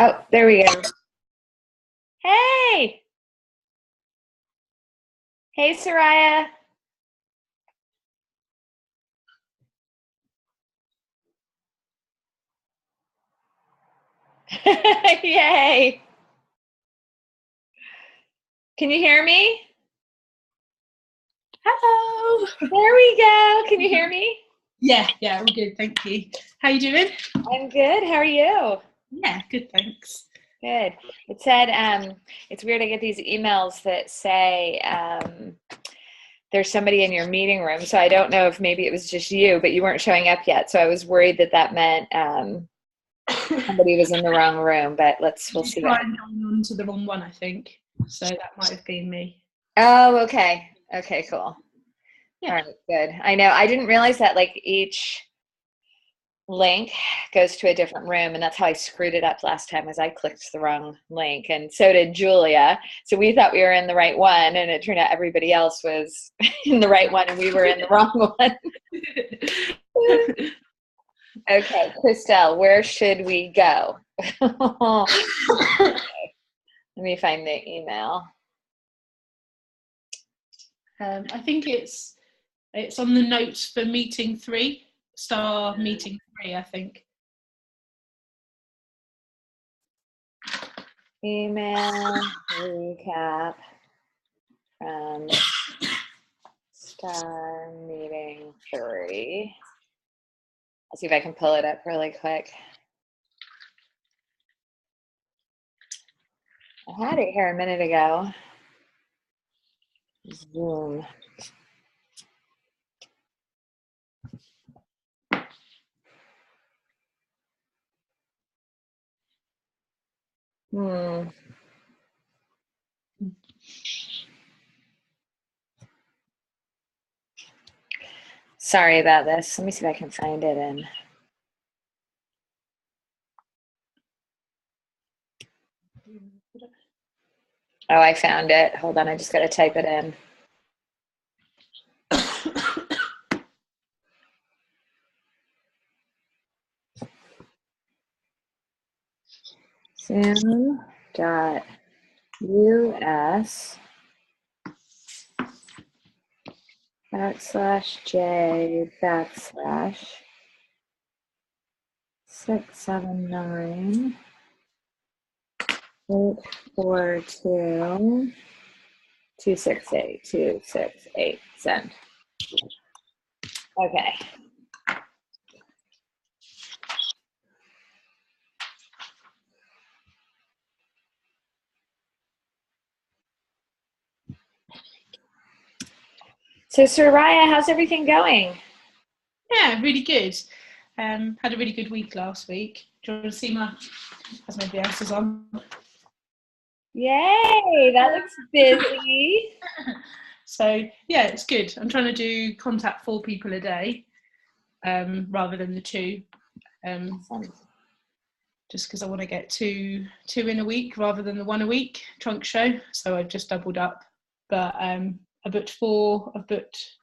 Oh, there we go. Hey! Hey, Soraya. Yay! Can you hear me? Hello. There we go. Can you hear me? Yeah, all good, thank you. How you doing? I'm good. How are you? Yeah, good, thanks. Good. It said, it's weird I get these emails that say there's somebody in your meeting room. So I don't know if maybe it was just you, but you weren't showing up yet. So I was worried that that meant somebody was in the wrong room, but we'll see what happens. Going on to the wrong one, I think. So that might have been me. Oh, okay. Okay, cool. Yeah. All right, good. I know. I didn't realize that like each link goes to a different room, and that's how I screwed it up last time, was I clicked the wrong link, and so did Julia. So we thought we were in the right one, and it turned out everybody else was in the right one and we were in the wrong one. Okay, Christelle, where should we go? Let me find the email. I think it's on the notes for meeting 3, star meeting 3, I think. Email recap from star meeting 3. I'll see if I can pull it up really quick. I had it here a minute ago. Zoom. Sorry about this. Let me see if I can find it in. Oh, I found it. Hold on, I just got to type it in. Zoom.us/J_672-268-268 send. Okay. So, Soraya, how's everything going? Yeah, really good. Had a really good week last week. Do you want to see as nobody else is on? Yay, that looks busy. So yeah, it's good. I'm trying to contact 4 people a day rather than the 2. Just because I want to get two in a week rather than the 1 a week trunk show. So I've just doubled up. But I booked 4. I've booked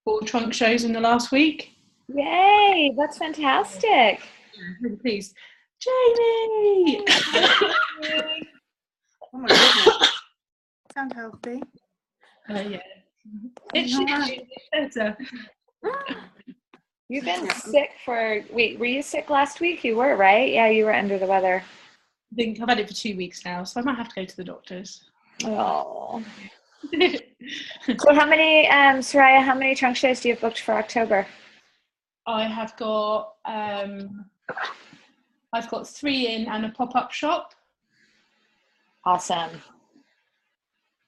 4 trunk shows in the last week. Yay, that's fantastic. Yeah, really pleased. Jamie! Oh my goodness. Sound healthy. Yeah. It should be better. You've been sick were you sick last week? You were, right? Yeah, you were under the weather. I think I've had it for 2 weeks now, so I might have to go to the doctors. Oh. So Soraya, how many trunk shows do you have booked for October? I have got I've got 3 in and a pop-up shop. Awesome.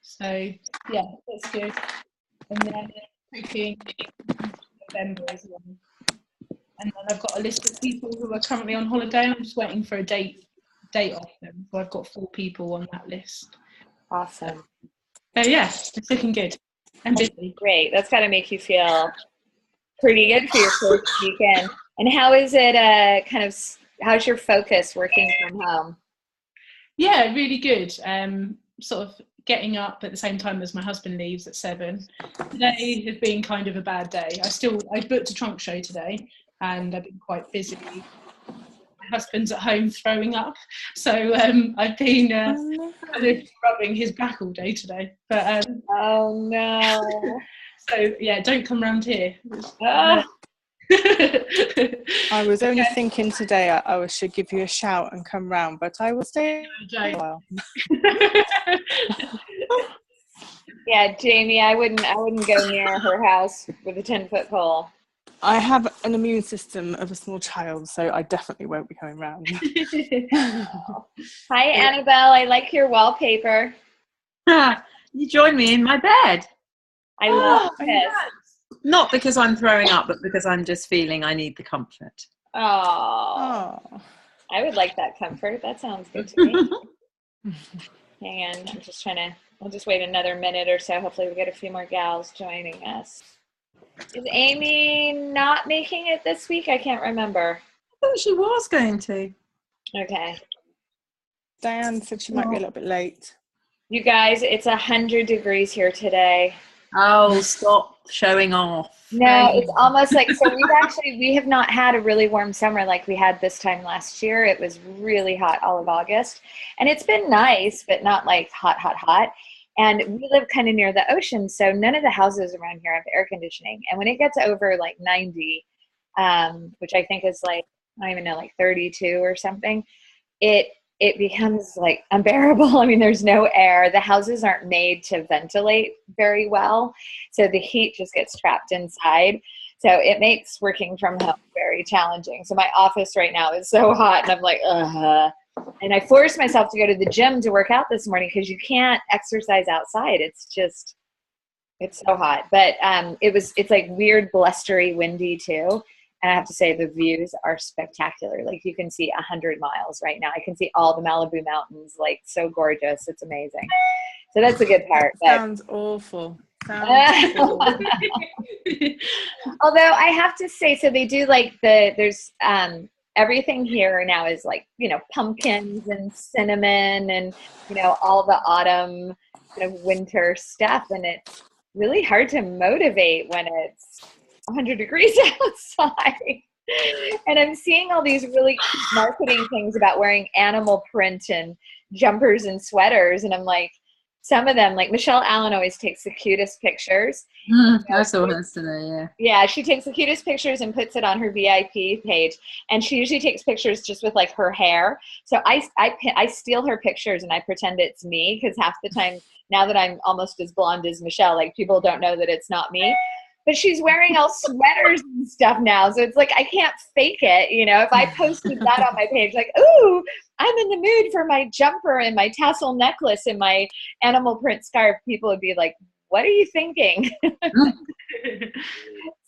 So yeah, that's good. And then hoping November as well. And then I've got a list of people who are currently on holiday. I'm just waiting for a date off them. So I've got 4 people on that list. Awesome. So yeah, it's looking good and busy. Great. That's got to make you feel pretty good for your first weekend. And how is it how's your focus working from home? Yeah, really good. Sort of getting up at the same time as my husband leaves at 7. Today has been kind of a bad day. I booked a trunk show today and I've been quite busy. husband's at home throwing up, so I've been kind of rubbing his back all day today. But Oh no. so yeah, don't come round here. Ah. I was only thinking today I should give you a shout and come round, but I will stay a while. Yeah, Jamie, I wouldn't go near her house with a 10-foot pole. I have an immune system of a small child, so I definitely won't be coming round. Hi, Annabelle. I like your wallpaper. You join me in my bed. I love this. Not because I'm throwing up, but because I'm just feeling I need the comfort. Oh, I would like that comfort. That sounds good to me. Hang on, I'm just trying to, we'll just wait another minute or so. Hopefully we get a few more gals joining us. Is Amy not making it this week? I can't remember. I thought she was going to. Okay. Diane said she might be a little bit late. You guys, it's 100 degrees here today. Oh, stop showing off. No, it's almost like, so we have not had a really warm summer like we had this time last year. It was really hot all of August, and it's been nice, but not like hot, hot, hot. And we live kind of near the ocean, so none of the houses around here have air conditioning. And when it gets over like 90, which I think is like, I don't even know, like 32 or something, it becomes like unbearable. I mean, there's no air. The houses aren't made to ventilate very well, so the heat just gets trapped inside. So it makes working from home very challenging. So my office right now is so hot, and I'm like, ugh. And I forced myself to go to the gym to work out this morning because you can't exercise outside. It's so hot. But it's like weird, blustery, windy too. And I have to say the views are spectacular. Like you can see 100 miles right now. I can see all the Malibu mountains, like so gorgeous. It's amazing. So that's the good part. Sounds awful. Sounds awful. Although I have to say, so they do like there's everything here now is like, pumpkins and cinnamon and, all the autumn winter stuff. And it's really hard to motivate when it's 100 degrees outside. And I'm seeing all these really cute marketing things about wearing animal print and jumpers and sweaters. And I'm like, some of them, like Michelle Allen always takes the cutest pictures. I saw her today, yeah. Yeah, she takes the cutest pictures and puts it on her VIP page. And she usually takes pictures just with like her hair. So I steal her pictures and I pretend it's me, because half the time, now that I'm almost as blonde as Michelle, like people don't know that it's not me. But she's wearing all sweaters and stuff now. So it's like, I can't fake it. If I posted that on my page, like, ooh, I'm in the mood for my jumper and my tassel necklace and my animal print scarf, people would be like, what are you thinking?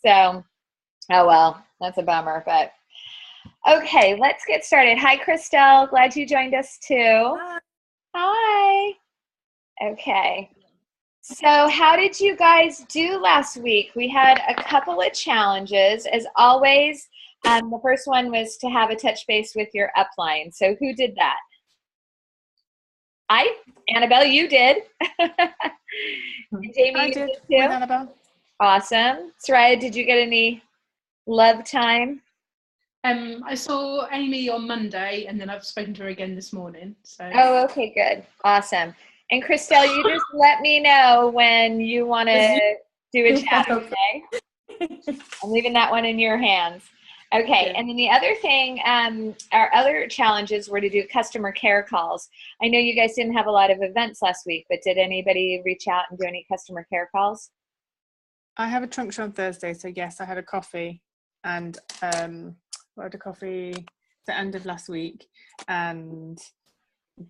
So, oh well, that's a bummer. But okay, let's get started. Hi, Christelle. Glad you joined us too. Hi. Okay. So how did you guys do last week? We had a couple of challenges. As always, the first one was to have a touch base with your upline. So who did that? Annabelle, you did. Jamie, I you did too? with Annabelle. Awesome. Soraya, did you get any love time? I saw Amy on Monday, and then I've spoken to her again this morning. So. Oh, okay, good. Awesome. And Christelle, you just let me know when you want to do a chat, okay? I'm leaving that one in your hands. Okay, and then the other thing, our other challenges were to do customer care calls. I know you guys didn't have a lot of events last week, but did anybody reach out and do any customer care calls? I have a trunk show on Thursday, so yes, I had a coffee, and I had a coffee at the end of last week, and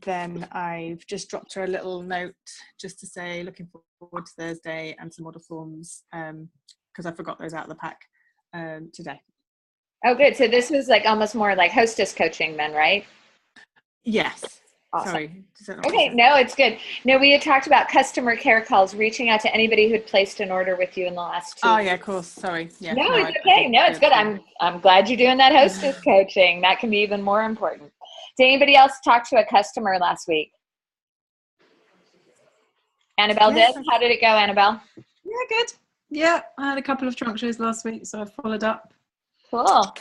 then I've just dropped her a little note just to say looking forward to Thursday and some order forms, because I forgot those out of the pack today. Oh, good. So this was like almost more like hostess coaching then, right? Yes. Awesome. Sorry. Okay, no, it's good. No, we had talked about customer care calls, reaching out to anybody who'd placed an order with you in the last 2 Oh weeks. Yeah, of course. Sorry. Yeah. No, it's okay. No, it's good. I'm glad you're doing that hostess coaching. That can be even more important. Did anybody else talk to a customer last week? Annabelle did? How did it go, Annabelle? Yeah, good. Yeah, I had a couple of trunk shows last week, so I followed up. Cool.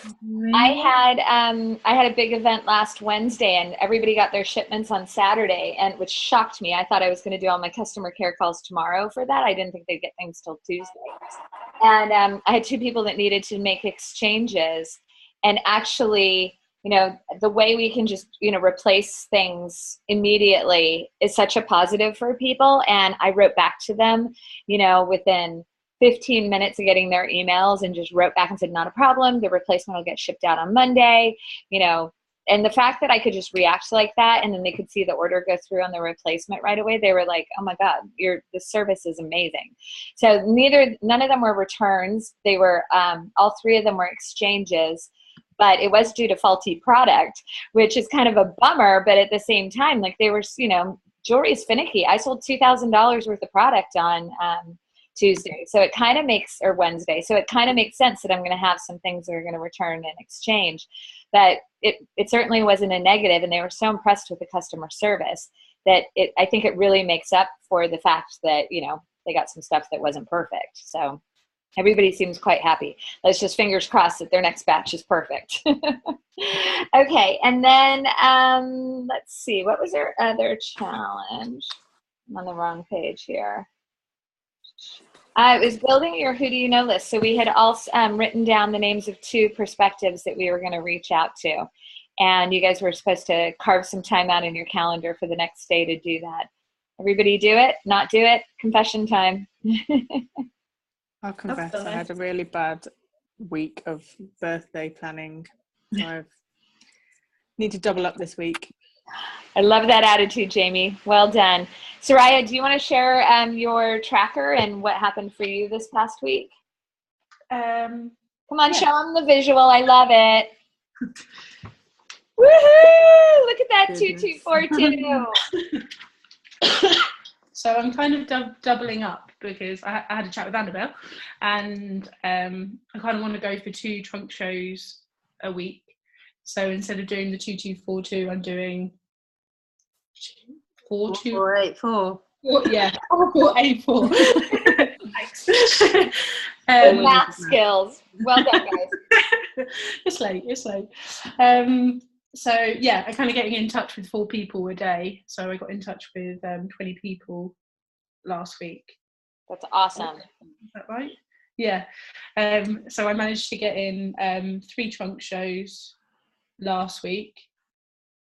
I had a big event last Wednesday, and everybody got their shipments on Saturday, and which shocked me. I thought I was going to do all my customer care calls tomorrow for that. I didn't think they'd get things till Tuesday. And I had 2 people that needed to make exchanges, and actually, the way we can just, replace things immediately is such a positive for people. And I wrote back to them, within 15 minutes of getting their emails, and just wrote back and said, not a problem. The replacement will get shipped out on Monday, and the fact that I could just react like that, and then they could see the order go through on the replacement right away. They were like, oh my God, the service is amazing. So none of them were returns. They were, all 3 of them were exchanges, but it was due to faulty product, which is kind of a bummer. But at the same time, like they were, jewelry is finicky. I sold $2,000 worth of product on, Tuesday. So it kind of makes, or Wednesday. So it kind of makes sense that I'm going to have some things that are going to return and exchange. But it certainly wasn't a negative, and they were so impressed with the customer service that I think it really makes up for the fact that, they got some stuff that wasn't perfect. So everybody seems quite happy. Let's just fingers crossed that their next batch is perfect. Okay. And then let's see, what was their other challenge? I'm on the wrong page here. It was building your who do you know list. So we had also written down the names of 2 perspectives that we were going to reach out to. And you guys were supposed to carve some time out in your calendar for the next day to do that. Everybody do it? Not do it? Confession time. I'll confess, I had a really bad week of birthday planning. So I need to double up this week. I love that attitude, Jamie. Well done. Soraya, do you want to share your tracker and what happened for you this past week? Come on, show them the visual. I love it. Woohoo! Look at that, 2242. So I'm kind of doubling up because I had a chat with Annabelle, and I kind of want to go for 2 trunk shows a week. So instead of doing the 2242, I'm doing 4484. Yeah, 4484. Math skills. Well done, guys. It's late. So yeah, I'm kind of getting in touch with 4 people a day. So I got in touch with 20 people last week. That's awesome. Is that right? Yeah. So I managed to get in 3 trunk shows last week,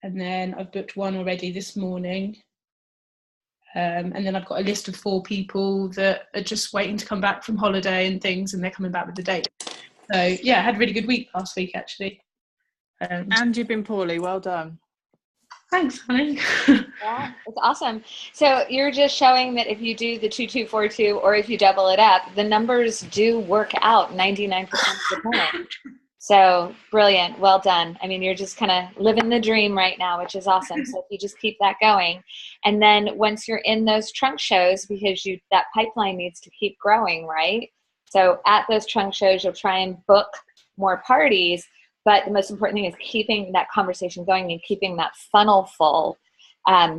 and then I've booked 1 already this morning. And then I've got a list of 4 people that are just waiting to come back from holiday and things, and they're coming back with the date. So yeah, I had a really good week last week actually. And you've been poorly. Well done. Thanks, honey. Yeah, it's awesome. So you're just showing that if you do the 2242 or if you double it up, the numbers do work out 99% of the time. So brilliant. Well done. I mean, you're just kind of living the dream right now, which is awesome. So if you just keep that going. And then once you're in those trunk shows, because that pipeline needs to keep growing, right? So at those trunk shows, you'll try and book more parties. But the most important thing is keeping that conversation going and keeping that funnel full,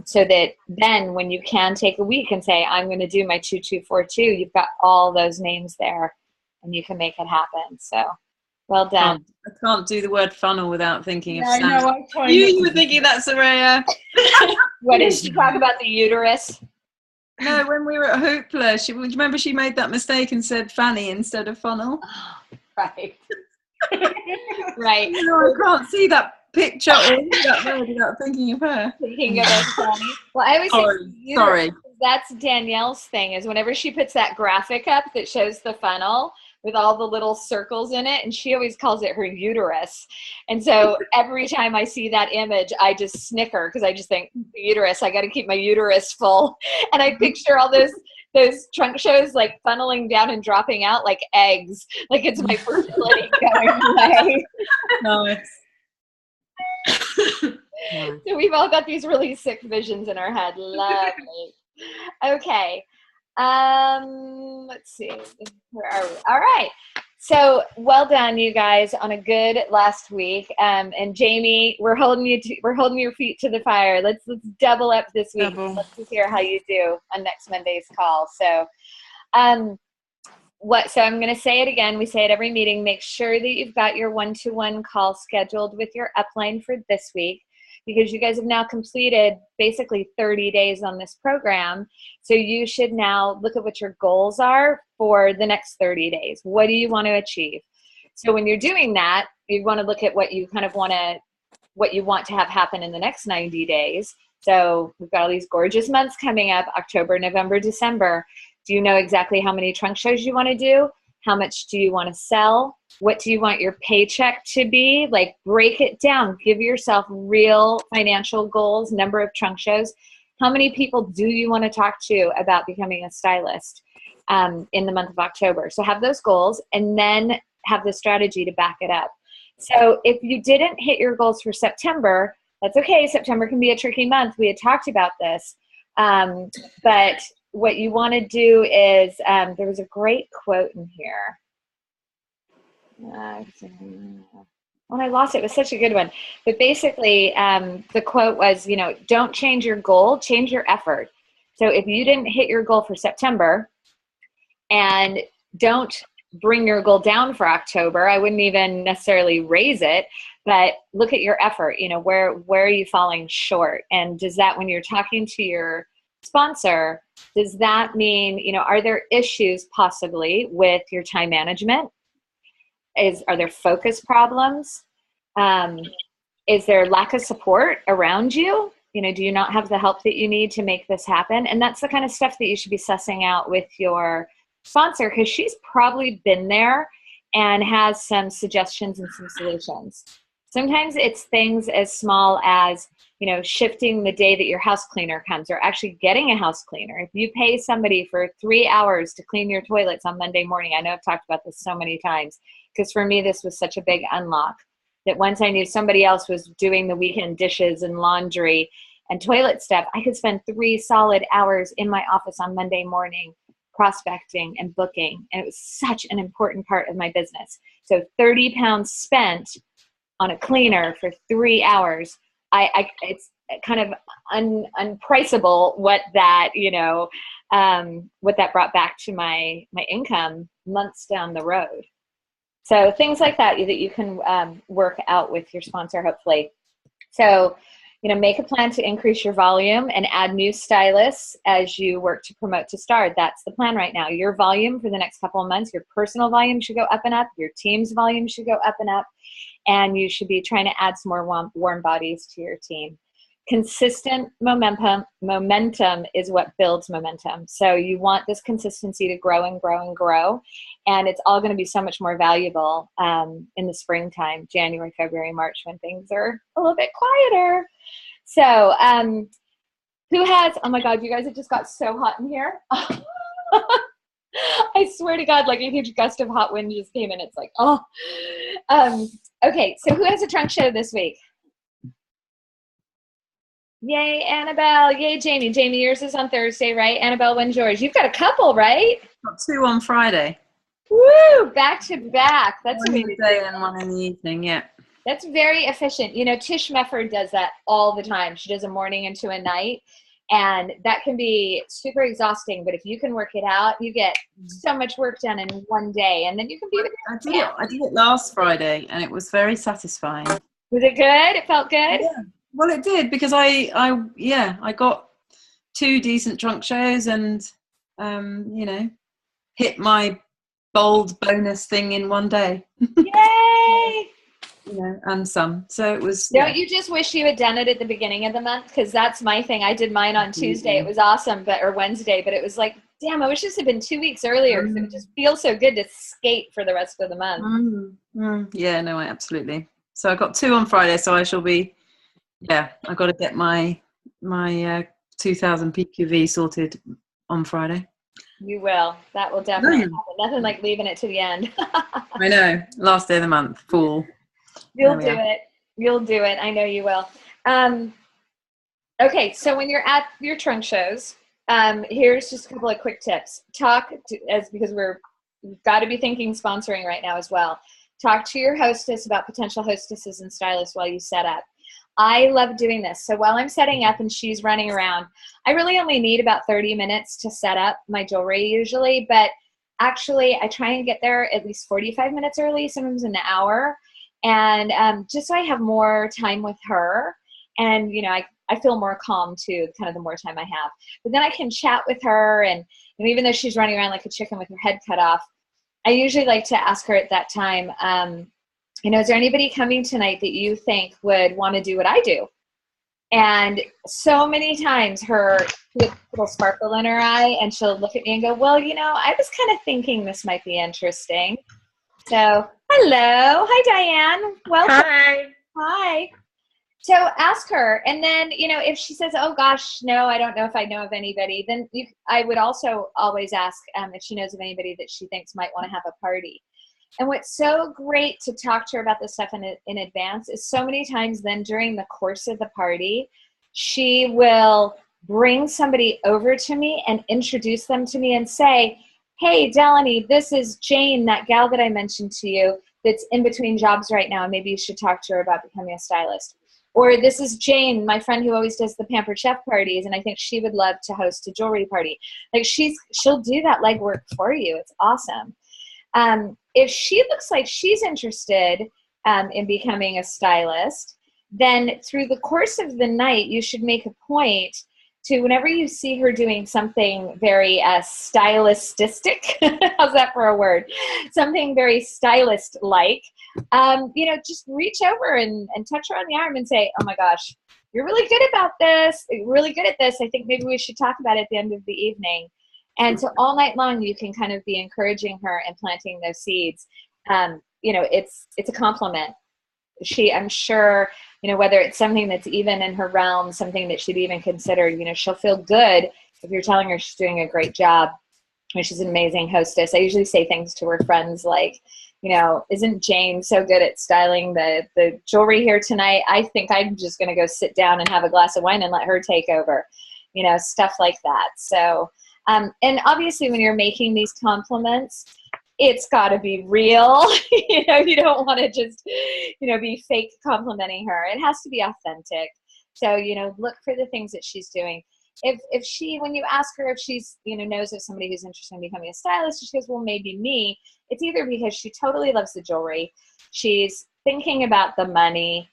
so that then when you can take a week and say, I'm going to do my 2242, you've got all those names there and you can make it happen. So well done. I can't do the word funnel without thinking of I Sam. know, You were thinking that, Soraya. What did she talk about, the uterus? No, when we were at Hoopla, do you remember she made that mistake and said fanny instead of funnel? Right. Right. No, I can't see that picture or that word without thinking of her. Thinking of it, Fanny. Well, I always think Sorry. That's Danielle's thing, is whenever she puts that graphic up that shows the funnel with all the little circles in it, and she always calls it her uterus. And so every time I see that image, I just snicker because I just think, uterus, I got to keep my uterus full. And I picture all those trunk shows like funneling down and dropping out like eggs. Like it's my fertility going away. Nice. So we've all got these really sick visions in our head. Lovely. Okay. Let's see. Where are we? All right. So well done, you guys, on a good last week. And Jamie, we're holding your feet to the fire. Let's double up this week. Let's hear how you do on next Monday's call. So, So I'm going to say it again. We say it every meeting. Make sure that you've got your one-to-one call scheduled with your upline for this week, because you guys have now completed basically 30 days on this program. So you should now look at what your goals are for the next 30 days. What do you want to achieve? So when you're doing that, you want to look at what you want to have happen in the next 90 days. So we've got all these gorgeous months coming up, October, November, December. Do you know exactly how many trunk shows you want to do? How much do you want to sell? What do you want your paycheck to be? Like, break it down. Give yourself real financial goals, number of trunk shows. How many people do you want to talk to about becoming a stylist in the month of October? So have those goals and then have the strategy to back it up. So if you didn't hit your goals for September, that's okay. September can be a tricky month. We had talked about this. But what you want to do is, there was a great quote in here. When I lost it, it was such a good one. But basically, the quote was, don't change your goal, change your effort. So if you didn't hit your goal for September, and don't bring your goal down for October, I wouldn't even necessarily raise it, but look at your effort. Where are you falling short? And does that, when you're talking to your sponsor, does that mean, are there issues possibly with your time management? Are there focus problems? Is there lack of support around you? Do you not have the help that you need to make this happen? And that's the kind of stuff that you should be sussing out with your sponsor, because she's probably been there and has some suggestions and some solutions. Sometimes it's things as small as, shifting the day that your house cleaner comes, or actually getting a house cleaner. If you pay somebody for 3 hours to clean your toilets on Monday morning, I know I've talked about this so many times, because for me, this was such a big unlock, that once I knew somebody else was doing the weekend dishes and laundry and toilet stuff, I could spend 3 solid hours in my office on Monday morning prospecting and booking. And it was such an important part of my business. So 30 pounds spent on a cleaner for 3 hours, it's kind of unpriceable what that, what that brought back to my income months down the road. So things like that you can work out with your sponsor, hopefully. So, make a plan to increase your volume and add new stylists as you work to promote to star. That's the plan right now. Your volume for the next couple of months, your personal volume should go up and up. Your team's volume should go up and up. And you should be trying to add some more warm bodies to your team. Consistent momentum is what builds momentum. So you want this consistency to grow and grow and grow. And it's all going to be so much more valuable in the springtime, January, February, March, when things are a little bit quieter. So who has, oh my God, you guys, it just got so hot in here. I swear to God, like a huge gust of hot wind just came in. It's like, oh. Okay, so who has a trunk show this week? Yay, Annabelle. Yay, Jamie. Jamie, yours is on Thursday, right? Annabelle, when's yours? You've got a couple, right? Got 2 on Friday. Woo! Back to back. That's one in the day and one in the evening, yeah. That's very efficient. Tish Mefford does that all the time. She does a morning into a night, and that can be super exhausting. But if you can work it out, you get so much work done in one day, and then you can be. I did it last Friday, and it was very satisfying. Was it good? It felt good? Yeah. Well, it did, because I got 2 decent trunk shows and, hit my bold bonus thing in one day. Yay! And some. So it was. Don't you just wish you had done it at the beginning of the month? Because that's my thing. I did mine on Tuesday. It was awesome, or Wednesday, but it was like, damn, I wish this had been 2 weeks earlier. It would just feel so good to skate for the rest of the month. Yeah, no, absolutely. So I got 2 on Friday, so I shall be. Yeah, I got to get my 2,000 PQV sorted on Friday. You will. That will definitely happen. Nothing like leaving it to the end. I know. Last day of the month. Fool. You'll do it. You'll do it. I know you will. Okay, so when you're at your trunk shows, here's just a couple of quick tips. Because we've got to be thinking sponsoring right now as well. Talk to your hostess about potential hostesses and stylists while you set up. I love doing this. So while I'm setting up and she's running around, I really only need about 30 minutes to set up my jewelry usually, but actually, I try and get there at least 45 minutes early, sometimes an hour. And just so I have more time with her. And, you know, I feel more calm too, kind of the more time I have. But then I can chat with her. And even though she's running around like a chicken with her head cut off, I usually like to ask her at that time, you know, is there anybody coming tonight that you think would want to do what I do? And so many times she has a little sparkle in her eye, and she'll look at me and go, well, you know, I was kind of thinking this might be interesting. So, hello. Hi, Diane. Welcome. Hi. Hi. So ask her. And then, you know, if she says, oh, gosh, no, I don't know if I know of anybody, then I would also always ask if she knows of anybody that she thinks might want to have a party. And what's so great to talk to her about this stuff in advance is so many times then during the course of the party, she will bring somebody over to me and introduce them to me and say, hey, Delaney, this is Jane, that gal that I mentioned to you that's in between jobs right now. Maybe you should talk to her about becoming a stylist. Or this is Jane, my friend who always does the Pampered Chef parties, and I think she would love to host a jewelry party. Like she'll do that legwork for you. It's awesome. If she looks like she's interested in becoming a stylist, then through the course of the night, you should make a point to, whenever you see her doing something very stylistic, how's that for a word? Something very stylist-like, you know, just reach over and touch her on the arm and say, oh my gosh, you're really good about this, really good at this. I think maybe we should talk about it at the end of the evening. And so all night long, you can kind of be encouraging her and planting those seeds. You know, it's a compliment. I'm sure, you know, whether it's something that's even in her realm, something that she'd even consider, you know, she'll feel good if you're telling her she's doing a great job. And she's an amazing hostess. I usually say things to her friends like, you know, isn't Jane so good at styling the jewelry here tonight? I think I'm just going to go sit down and have a glass of wine and let her take over, you know, stuff like that. So, and obviously when you're making these compliments, it's got to be real. You know, you don't want to just, you know, be fake complimenting her. It has to be authentic. So, you know, look for the things that she's doing. If she, when you ask her if she's, you know, knows of somebody who's interested in becoming a stylist, she goes, well, maybe me. It's either because she totally loves the jewelry, she's thinking about the money,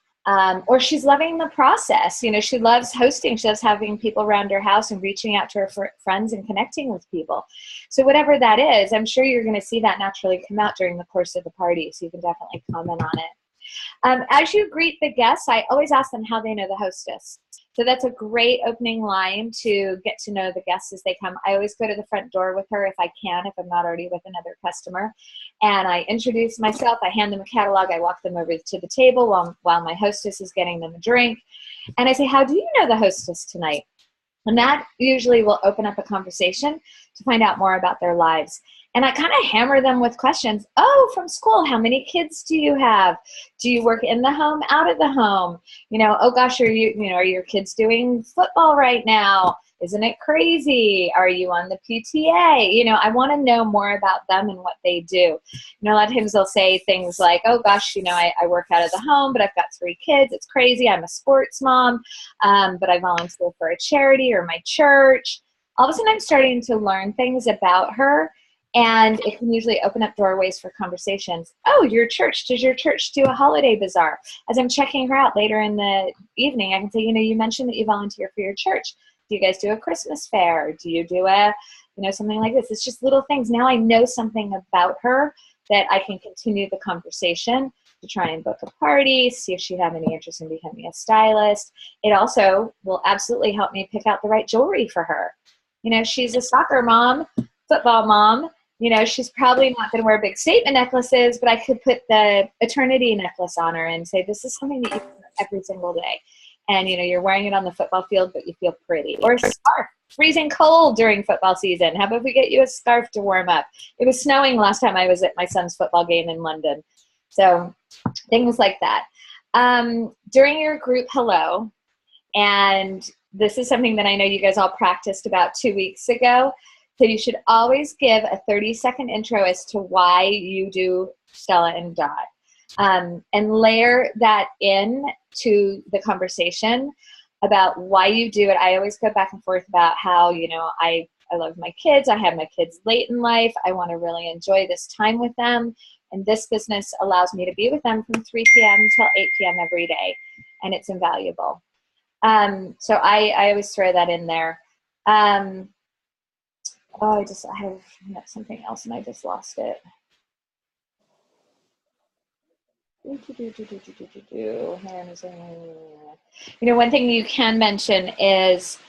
or she's loving the process. You know, she loves hosting. She loves having people around her house and reaching out to her friends and connecting with people. So whatever that is, I'm sure you're going to see that naturally come out during the course of the party. So you can definitely comment on it. As you greet the guests, I always ask them how they know the hostess. So that's a great opening line to get to know the guests as they come. I always go to the front door with her if I can, if I'm not already with another customer. And I introduce myself, I hand them a catalog, I walk them over to the table while my hostess is getting them a drink. And I say, how do you know the hostess tonight? And that usually will open up a conversation to find out more about their lives. And I kind of hammer them with questions. Oh, from school, how many kids do you have? Do you work in the home, out of the home? You know, oh gosh, are your kids doing football right now? Isn't it crazy? Are you on the PTA? You know, I want to know more about them and what they do. You know, a lot of times they'll say things like, oh gosh, you know, I work out of the home, but I've got 3 kids. It's crazy. I'm a sports mom, but I volunteer for a charity or my church. All of a sudden I'm starting to learn things about her. And it can usually open up doorways for conversations. Oh, your church, does your church do a holiday bazaar? As I'm checking her out later in the evening, I can say, you know, you mentioned that you volunteer for your church. Do you guys do a Christmas fair? Do you do something like this? It's just little things. Now I know something about her that I can continue the conversation to try and book a party, see if she'd have any interest in becoming a stylist. It also will absolutely help me pick out the right jewelry for her. You know, she's a soccer mom, football mom. You know, she's probably not going to wear big statement necklaces, but I could put the eternity necklace on her and say, this is something that you wear every single day. And, you know, you're wearing it on the football field, but you feel pretty. Or a scarf. Freezing cold during football season. How about we get you a scarf to warm up? It was snowing last time I was at my son's football game in London. So things like that. During your group hello, and this is something that I know you guys all practiced about 2 weeks ago. So you should always give a 30-second intro as to why you do Stella and Dot. And layer that in to the conversation about why you do it. I always go back and forth about how, you know, I love my kids. I have my kids late in life. I want to really enjoy this time with them. And this business allows me to be with them from 3 p.m. till 8 p.m. every day. And it's invaluable. So I always throw that in there. I have something else and I just lost it. One thing you can mention is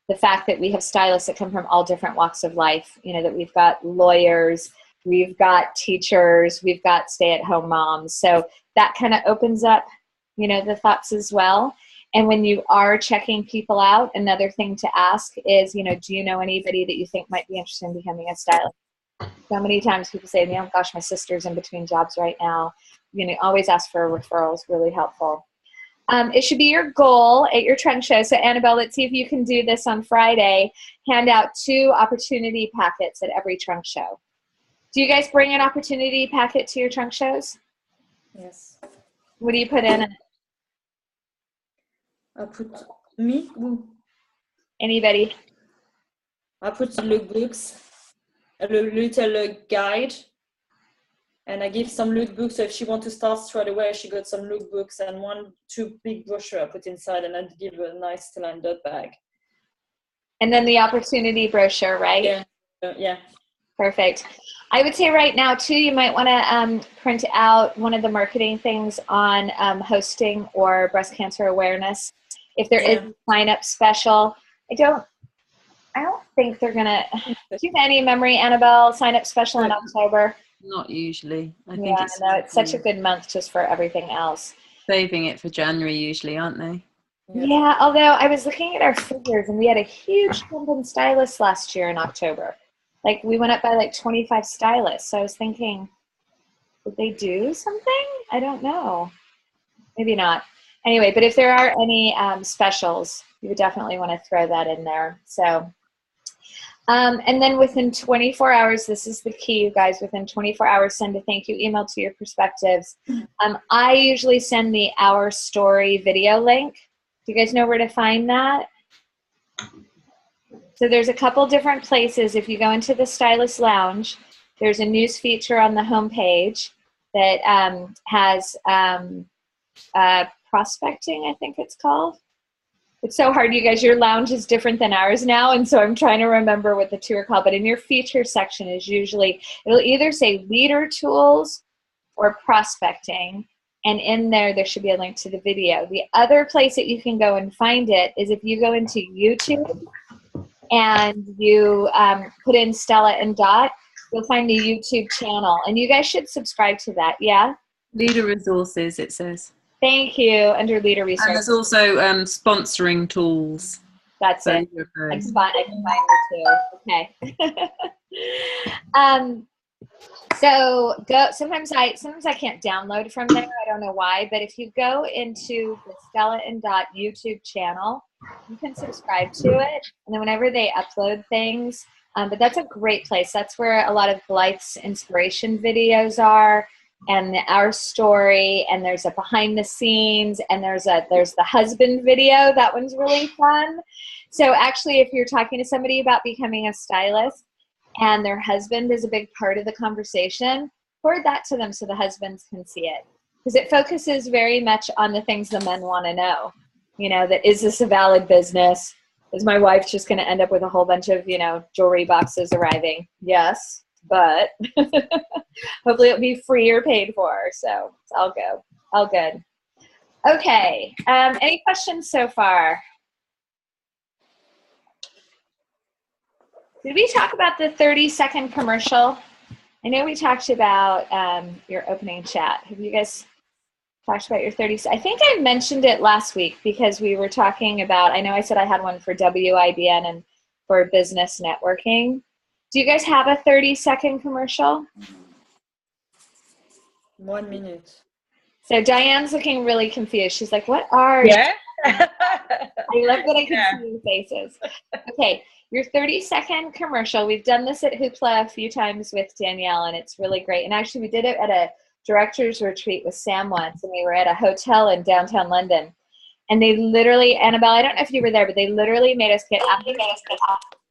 the fact that we have stylists that come from all different walks of life. That we've got lawyers, we've got teachers, we've got stay-at-home moms. So that kind of opens up, the thoughts as well. And when you are checking people out, another thing to ask is, do you know anybody that you think might be interested in becoming a stylist? So many times people say to me, oh gosh, my sister's in between jobs right now. Always ask for a referral is really helpful. It should be your goal at your trunk show. So Annabelle, let's see if you can do this on Friday. Hand out 2 opportunity packets at every trunk show. Do you guys bring an opportunity packet to your trunk shows? Yes. What do you put in it? I put me. Anybody? I put the lookbooks, a little guide, and I give some lookbooks. So if she wants to start straight away, she got some lookbooks and 2 big brochure I put inside, and I give her a nice still and dot bag. And then the opportunity brochure, right? Yeah. Yeah. Perfect. I would say right now too, you might want to print out one of the marketing things on hosting or breast cancer awareness. If there is a sign-up special, I don't think they're gonna. Do you have any memory, Annabelle? Sign-up special in October? Not usually. I think it's such a good month just for everything else. Saving it for January usually, aren't they? Yeah. Although I was looking at our figures and we had a huge jump in stylists last year in October. Like we went up by like 25 stylists. So I was thinking, would they do something? I don't know. Maybe not. Anyway, but if there are any specials, you would definitely want to throw that in there. So, and then within 24 hours, this is the key, you guys, within 24 hours, send a thank you email to your perspectives. I usually send the Our Story video link. Do you guys know where to find that? So there's a couple different places. If you go into the Stylist Lounge, there's a news feature on the homepage that has prospecting, I think it's called. It's so hard, you guys. Your lounge is different than ours now, and so I'm trying to remember what the two are called. But in your feature section is usually, it'll either say leader tools or prospecting, and in there should be a link to the video. The other place that you can go and find it is if you go into YouTube and you put in Stella and Dot, you'll find the YouTube channel, and you guys should subscribe to that. Yeah. Leader resources, it says. Thank you. Under leader resources. And there's also sponsoring tools. That's it. I can find it too. Okay. So go. Sometimes I can't download from there. I don't know why. But if you go into the Stella and Dot YouTube channel, you can subscribe to it, and then whenever they upload things. But that's a great place. That's where a lot of Blythe's inspiration videos are, and Our Story, and there's a behind the scenes, and there's the husband video. That one's really fun. So actually, if you're talking to somebody about becoming a stylist and their husband is a big part of the conversation, forward that to them so the husbands can see it, because it focuses very much on the things the men want to know. That is this a valid business? Is my wife just going to end up with a whole bunch of, jewelry boxes arriving? Yes, but hopefully it'll be free or paid for. So it's all good. Okay. Any questions so far? Did we talk about the 30-second commercial? I know we talked about your opening chat. Have you guys talked about your 30? I think I mentioned it last week because we were talking about, I know I said I had one for WIBN and for business networking. Do you guys have a 30-second commercial? 1 minute. So Diane's looking really confused. She's like, what are you? I love that I can see your faces. Okay, your 30-second commercial. We've done this at Hoopla a few times with Danielle, and it's really great. And actually, we did it at a director's retreat with Sam once, and we were at a hotel in downtown London. And they literally, Annabelle, I don't know if you were there, but they literally made us get up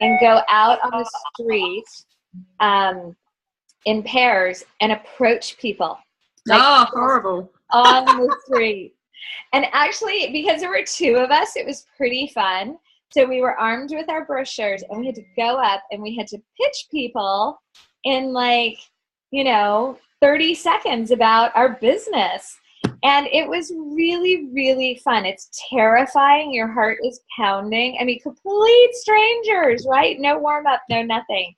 and go out on the street in pairs and approach people. Like, oh, horrible. on the street. And actually, because there were two of us, it was pretty fun. So we were armed with our brochures and we had to go up and we had to pitch people in 30 seconds about our business. And it was really, really fun. It's terrifying. Your heart is pounding. I mean, complete strangers, right? No warm up, no nothing.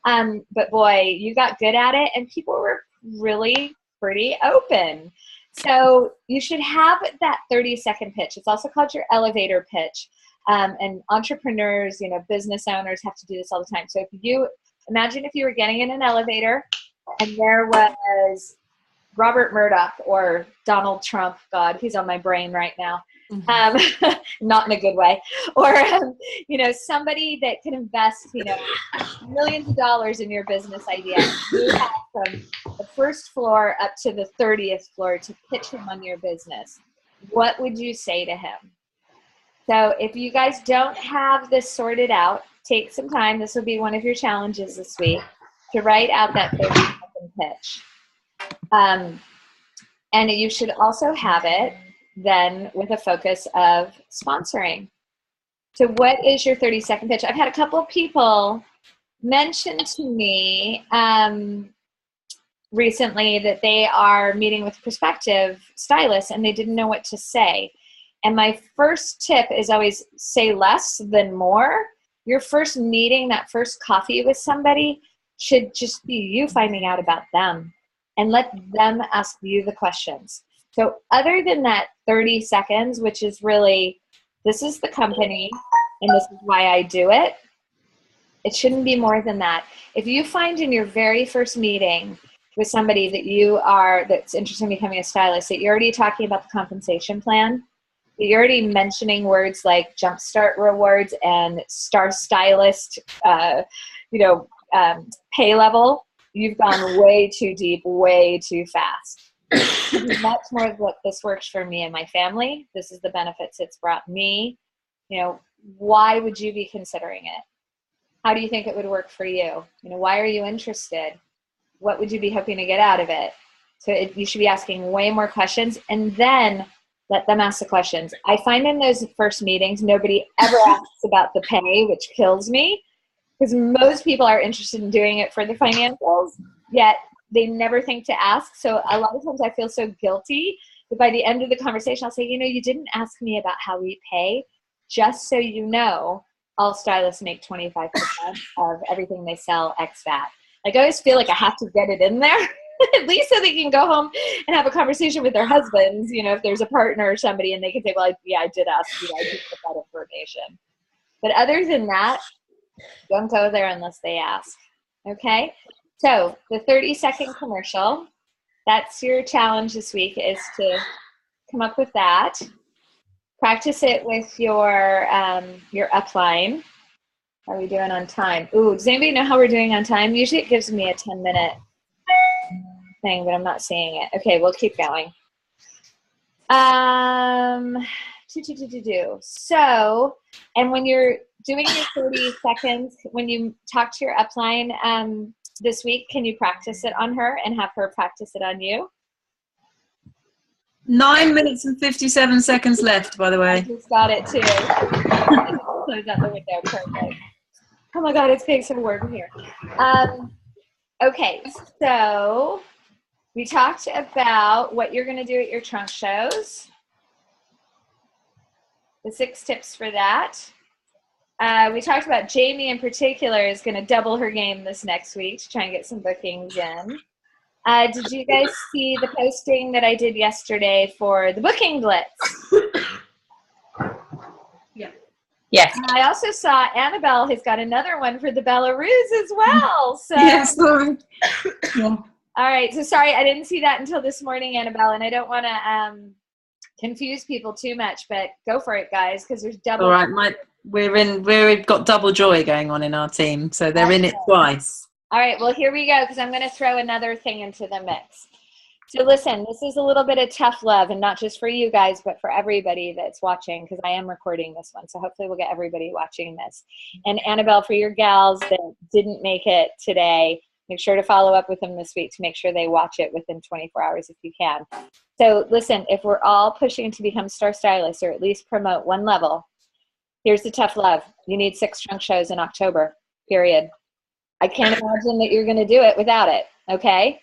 But boy, you got good at it and people were really pretty open. So you should have that 30-second pitch. It's also called your elevator pitch. And entrepreneurs, business owners have to do this all the time. So if you imagine if you were getting in an elevator and there was Robert Murdoch or Donald Trump, God, he's on my brain right now. Not in a good way. Or, somebody that can invest, millions of dollars in your business idea. You have from the first floor up to the 30th floor to pitch him on your business. What would you say to him? So if you guys don't have this sorted out, take some time. This will be one of your challenges this week to write out that 30-second pitch. And you should also have it then with a focus of sponsoring. So what is your 30-second pitch? I've had a couple of people mention to me recently that they are meeting with prospective stylists and they didn't know what to say. And my first tip is always say less than more. Your first meeting, that first coffee with somebody should just be you finding out about them and let them ask you the questions. So other than that 30 seconds, which is really, this is the company and this is why I do it, it shouldn't be more than that. If you find in your very first meeting with somebody that's interested in becoming a stylist, that you're already talking about the compensation plan, that you're already mentioning words like Jumpstart rewards and star stylist, pay level, you've gone way too deep, way too fast. Much more of what this works for me and my family. This is the benefits it's brought me. Why would you be considering it? How do you think it would work for you? Why are you interested? What would you be hoping to get out of it? So you should be asking way more questions and then let them ask the questions. I find in those first meetings, nobody ever asks about the pay, which kills me because most people are interested in doing it for the financials, yet they never think to ask. So a lot of times I feel so guilty that by the end of the conversation, I'll say, you didn't ask me about how we pay. Just so you know, all stylists make 25% of everything they sell ex VAT. I always feel like I have to get it in there, at least so they can go home and have a conversation with their husbands, if there's a partner or somebody, and they can say, well, I did ask you, I did put that information. But other than that, don't go there unless they ask, okay? So the 30-second commercial, that's your challenge this week, is to come up with that. Practice it with your upline. How are we doing on time? Ooh, does anybody know how we're doing on time? Usually it gives me a 10-minute thing, but I'm not seeing it. Okay, we'll keep going. So, and when you're doing your 30 seconds, when you talk to your upline this week, can you practice it on her and have her practice it on you? 9 minutes and 57 seconds left, by the way. I just got it too. Close out the window. Perfect. Oh my God, it's getting so warm here. Okay, so we talked about what you're going to do at your trunk shows. The 6 tips for that. We talked about Jamie in particular is going to double her game this next week to try and get some bookings in. Did you guys see the posting that I did yesterday for the Booking Blitz? Yeah. Yes. I also saw Annabelle has got another one for the Belarus as well. So, Yes, sorry. Yeah. all right. So sorry, I didn't see that until this morning, Annabelle, and I don't want to confuse people too much, but go for it, guys, because there's double. All right, we've got double joy going on in our team, so they're in it twice. All right, well, here we go, because I'm going to throw another thing into the mix. So listen, this is a little bit of tough love, and not just for you guys, but for everybody that's watching, because I am recording this one. So hopefully we'll get everybody watching this. And Annabelle, for your gals that didn't make it today, make sure to follow up with them this week to make sure they watch it within 24 hours if you can. So listen, if we're all pushing to become star stylists or at least promote one level, here's the tough love. You need 6 trunk shows in October, period. I can't imagine that you're going to do it without it, okay?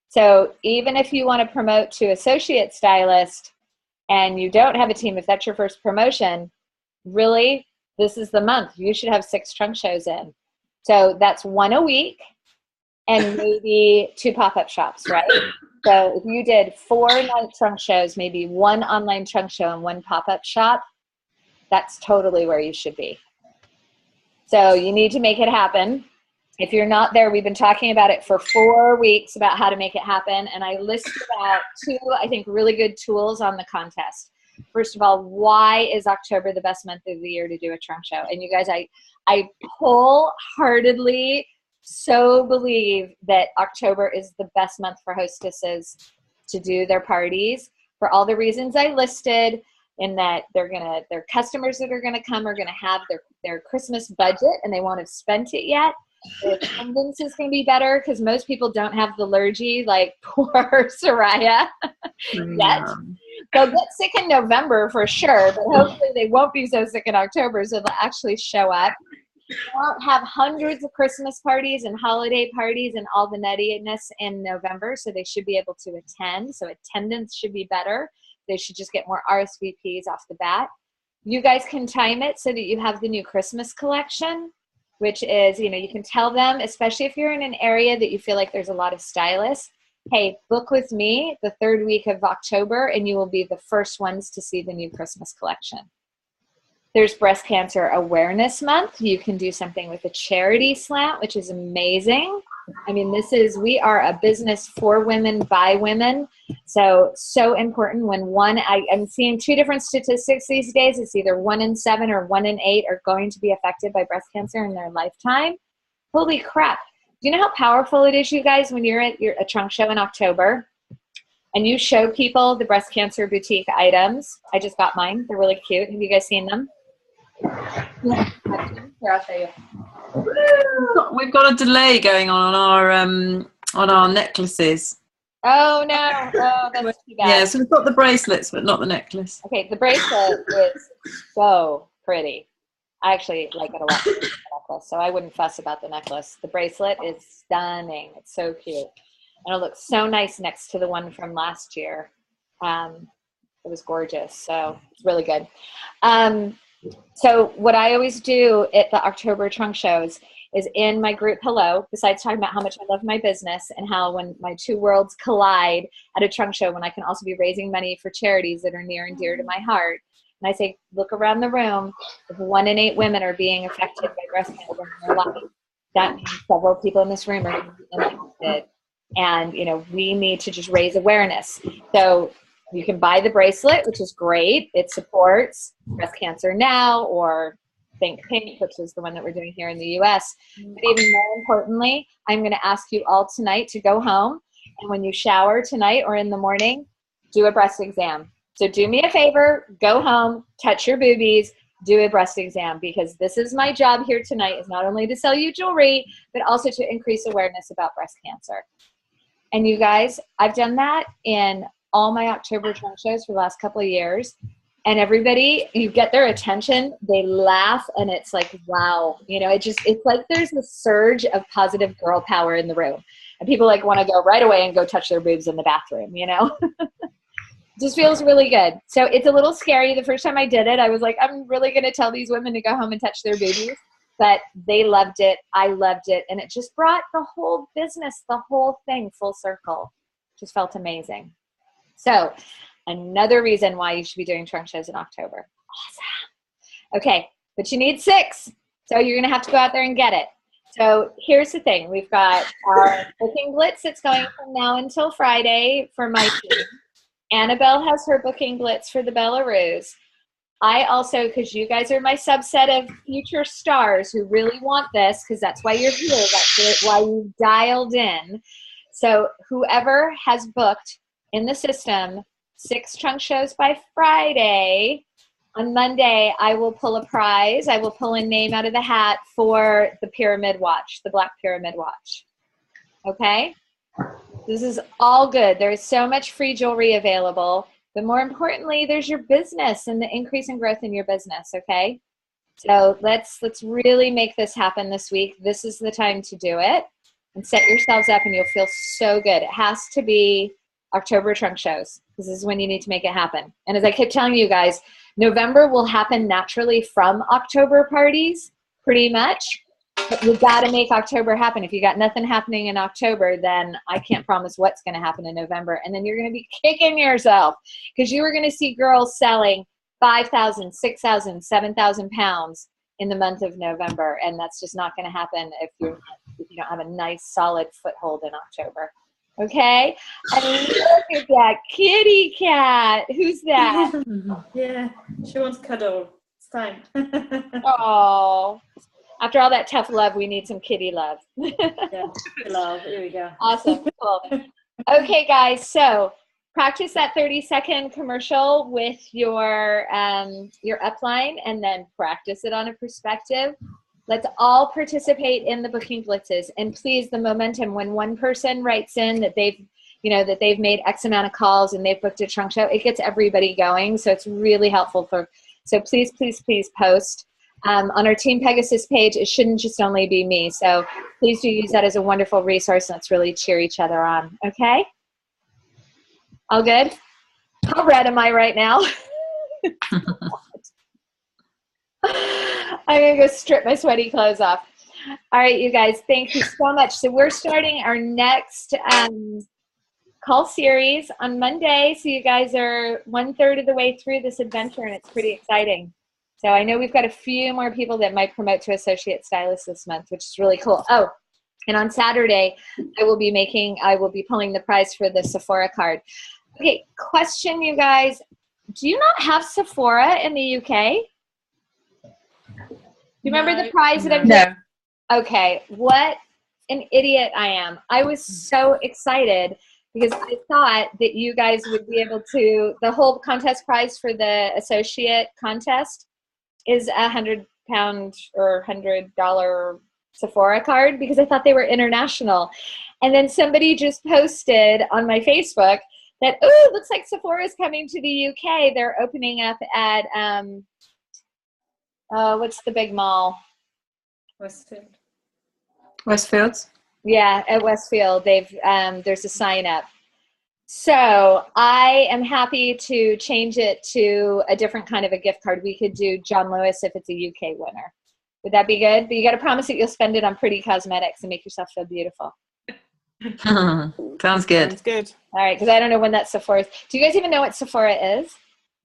So even if you want to promote to associate stylist and you don't have a team, if that's your first promotion, really, this is the month. You should have 6 trunk shows in. So that's 1 a week and maybe 2 pop-up shops, right? So if you did 4 night trunk shows, maybe 1 online trunk show and 1 pop-up shop, that's totally where you should be. So you need to make it happen. If you're not there, we've been talking about it for 4 weeks about how to make it happen. And I listed out 2, I think, really good tools on the contest. First of all, why is October the best month of the year to do a trunk show? And you guys, I wholeheartedly so believe that October is the best month for hostesses to do their parties for all the reasons I listed, in that their customers that are gonna come are gonna have their Christmas budget and they won't have spent it yet. The attendance is going to be better because most people don't have the allergy like poor Soraya yet. They'll get sick in November for sure, but hopefully they won't be so sick in October, so they'll actually show up. We won't have hundreds of Christmas parties and holiday parties and all the nuttiness in November, so they should be able to attend. So attendance should be better. They should just get more RSVPs off the bat. You guys can time it so that you have the new Christmas collection, which is, you can tell them, especially if you're in an area that you feel like there's a lot of stylists, hey, book with me the 3rd week of October and you will be the first ones to see the new Christmas collection. There's Breast Cancer Awareness Month. You can do something with a charity slant, which is amazing. I mean, we are a business for women, by women. So important when I'm seeing 2 different statistics these days. It's either 1 in 7 or 1 in 8 are going to be affected by breast cancer in their lifetime. Holy crap. Do you know how powerful it is, you guys, when you're at a trunk show in October and you show people the breast cancer boutique items? I just got mine. They're really cute. Have you guys seen them? Yeah. Here, I'll show you. We've got a delay going on our necklaces. Oh no! Oh, that's too bad. Yeah, so we've got the bracelets, but not the necklace. Okay, the bracelet is so pretty. I actually like it a lot. The necklace, so I wouldn't fuss about the necklace. The bracelet is stunning. It's so cute, and it looks so nice next to the one from last year. It was gorgeous, so it's really good. So what I always do at the October trunk shows is in my group hello, besides talking about how much I love my business and how when my 2 worlds collide at a trunk show, when I can also be raising money for charities that are near and dear to my heart. And I say, look around the room. If 1 in 8 women are being affected by breast cancer in their life, that means several people in this room are impacted. And, we need to just raise awareness. So you can buy the bracelet, which is great. It supports Breast Cancer Now or Think Pink, which is the one that we're doing here in the US. But even more importantly, I'm going to ask you all tonight to go home, and when you shower tonight or in the morning, do a breast exam. So do me a favor, go home, touch your boobies, do a breast exam, because this is my job here tonight, is not only to sell you jewelry, but also to increase awareness about breast cancer. And you guys, I've done that in all my October trunk shows for the last couple of years. And everybody, you get their attention, they laugh, and it's like, wow. It's like there's a surge of positive girl power in the room. And people want to go right away and go touch their boobs in the bathroom, Just feels really good. So it's a little scary. The first time I did it, I was like, I'm really going to tell these women to go home and touch their boobies. But they loved it. I loved it. And it just brought the whole business, the whole thing full circle. Just felt amazing. So another reason why you should be doing trunk shows in October. Awesome. Okay, but you need 6. So you're going to have to go out there and get it. So here's the thing. We've got our booking blitz that's going from now until Friday for my team. Annabelle has her booking blitz for the Belarus. I also, because you guys are my subset of future stars who really want this, because that's why you're here. That's why you dialed in. So whoever has booked in the system 6 trunk shows by Friday, on Monday, I will pull a prize. I will pull a name out of the hat for the pyramid watch, the black pyramid watch. Okay? This is all good. There is so much free jewelry available. But more importantly, there's your business and the increase in growth in your business, okay? So let's really make this happen this week. This is the time to do it. And set yourselves up and you'll feel so good. It has to be October trunk shows. This is when you need to make it happen. And as I keep telling you guys, November will happen naturally from October parties, pretty much. But you got to make October happen. If you got nothing happening in October, then I can't promise what's going to happen in November. And then you're going to be kicking yourself because you are going to see girls selling 5,000, 6,000, 7,000 pounds in the month of November. And that's just not going to happen if you don't have a nice, solid foothold in October. Okay? And look at that kitty cat. Who's that? Yeah, she wants cuddle. It's time. Oh. After all that tough love, we need some kitty love. Yeah, love. Here we go. Awesome. Cool. Okay, guys. So practice that 30-second commercial with your upline and then practice it on a perspective. Let's all participate in the booking blitzes. And please, the momentum, when one person writes in that they've made X amount of calls and they've booked a trunk show, it gets everybody going. So it's really helpful so please, please, please post. On our Team Pegasus page, it shouldn't just only be me. So please do use that as a wonderful resource. Let's really cheer each other on. Okay? All good? How red am I right now? I'm going to go strip my sweaty clothes off. All right, you guys, thank you so much. So we're starting our next call series on Monday. So you guys are 1/3 of the way through this adventure, and it's pretty exciting. So I know we've got a few more people that might promote to associate stylist this month, which is really cool. Oh, and on Saturday, I will be pulling the prize for the Sephora card. Okay, question, you guys. Do you not have Sephora in the UK? Do you remember the prize that I'm doing? No. Okay, what an idiot I am. I was so excited because I thought that you guys would be able to, the whole contest prize for the associate contest is £100 or $100 Sephora card because I thought they were international. And then somebody just posted on my Facebook that, oh, it looks like Sephora is coming to the UK. They're opening up at, what's the big mall? Westfields? Yeah, at Westfield. There's a sign up. So I am happy to change it to a different kind of a gift card. We could do John Lewis if it's a UK winner. Would that be good? But you got to promise that you'll spend it on pretty cosmetics and make yourself feel beautiful. Sounds good. Sounds good. All right, because I don't know when that Sephora is. Do you guys even know what Sephora is?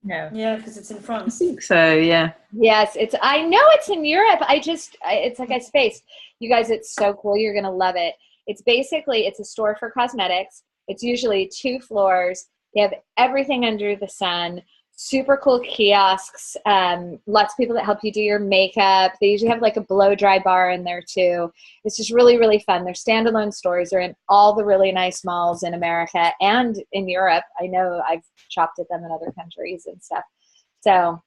No. Yeah, because it's in France. So, yeah. Yes, I know it's in Europe. It's like I spaced. You guys, it's so cool. You're going to love it. It's a store for cosmetics. It's usually 2 floors. They have everything under the sun. Super cool kiosks. Lots of people that help you do your makeup. They usually have like a blow dry bar in there too. It's just really, really fun. They're standalone stores. They're in all the really nice malls in America and in Europe. I know I've shopped at them in other countries and stuff. So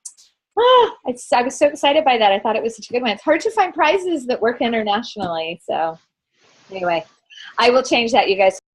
I was so excited by that. I thought it was such a good one. It's hard to find prizes that work internationally. So anyway, I will change that, you guys.